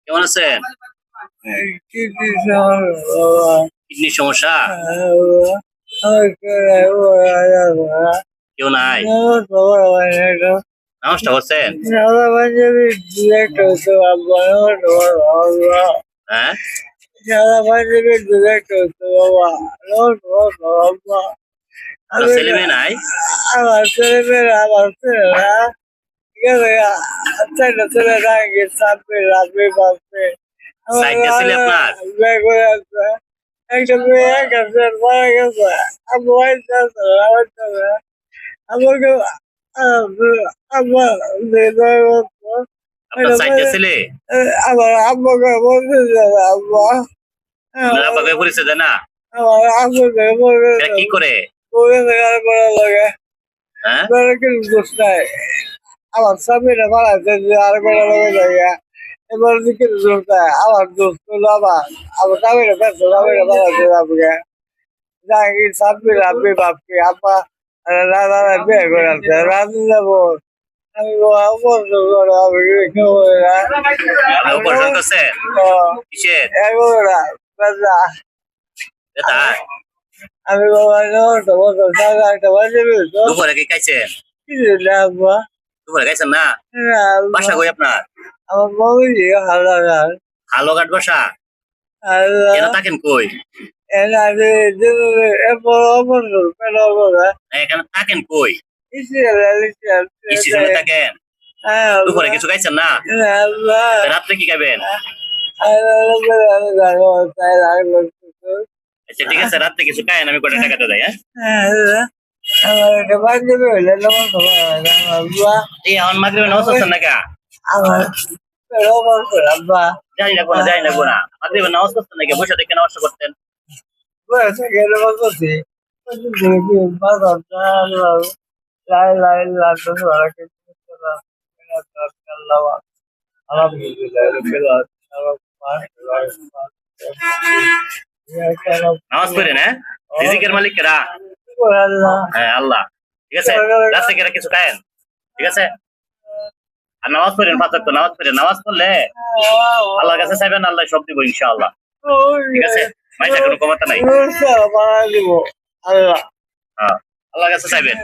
কেমন আছেন? কিডনির সমস্যা? কেউ নাই? নামাজটা করছেন? হ্যাঁ? আপনার ছেলে মেয়ে নাই? আমার ছেলেমেয়েরা আমার ছেলেরা ঠিক আছে ছেলে ছেলেরা চাপবে রাখবে বাঁচবে সাইডটা ছেলে আপনার? একটা মেয়ে গেছে মারা গেছে আমাকে আমার আপনার সাইডটা ছেলে? আমার আব্বাকে বলতে যাবে আব্বা আপনার আব্বাকে পরিচয় দেয় না? আমার আব্বাকে বলতে এরা কি করে? করা লাগে হ্যাঁ? কিছু দোষ নাই আমার স্বামীরা মারা যাচ্ছে আর করা লাগে জায়গা এবার দিকে দোষ নাই আমার দোষ হলো আমার স্বামীরা ব্যস্ত স্বামীরা মারা যাচ্ছে আমাকে জানি স্বামী রাব্বি বাপকে আপা রাধা বিয়ে করে আছে রাধু যাবো আমি বন্ধ করে আমি কেউ আপনি উপার্জন করছেন? কিসের? এগোরা এটা আমি বাবা নষ্ট বছর সাড়ে একটা বাজে তো দুপুরে কি খাইছেন? কিছু না আব্বা দুপুরে খাইছেন না? না বাসা কই আপনার? আমার মমি হালাগার হালো ঘাট বাসা? আল্লাহ কেন থাকেন কই? এনা রে এরপর অবসর পেল বলে এখানে থাকেন কই? ইসরায়েল স্টেশনে থাকেন? দুপুরে কিছু খাইছেন না? আল্লাহ রাত্রে কি খাবেন? আচ্ছা ঠিক আছে, রাত্রে কিছু খায়েন, আমি কটা টাকাতে দেয়। হ্যাঁ, আমার একটা বান্ধবী হইলে এই আমার মাগরিবে নামাজ পড়ছেন না কা? আমার আব্বা জানি না কোনা, জানি না কোনা। মাগরিবে নামাজ পড়ছেন নাকি? বসে থেকে নামাজ করতেন। বয়সে গেলে করছি লাই লাই লাগতো নামাজ পড়েন, হ্যাঁ? রিজিকের মালিক কেরা? হ্যাঁ, আল্লাহ। ঠিক আছে, রাত্রে কেরা কিছু খায়েন, ঠিক আছে? আর নামাজ পড়েন, 5 ওয়াক্ত নামাজ পড়েন। নামাজ পড়লে আল্লাহর কাছে চাইবেন, আল্লাহ সব দিব ইনশাআল্লাহ। ঠিক আছে, মাইশা কোনো ক্ষমতা নাই। আল্লাহ হ্যাঁ, আল্লাহর কাছে চাইবেন।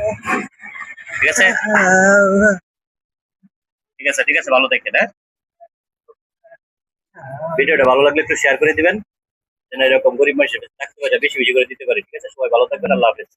ঠিক আছে, ঠিক আছে, ঠিক আছে, ভালো থাকেন। হ্যাঁ, ভিডিওটা ভালো লাগলে একটু শেয়ার করে দিবেন, যেন এরকম গরিব মানুষের কাছে চাকরি বেশি বেশি করে দিতে পারি। ঠিক আছে, সবাই ভালো থাকবেন। আল্লাহ হাফেজ।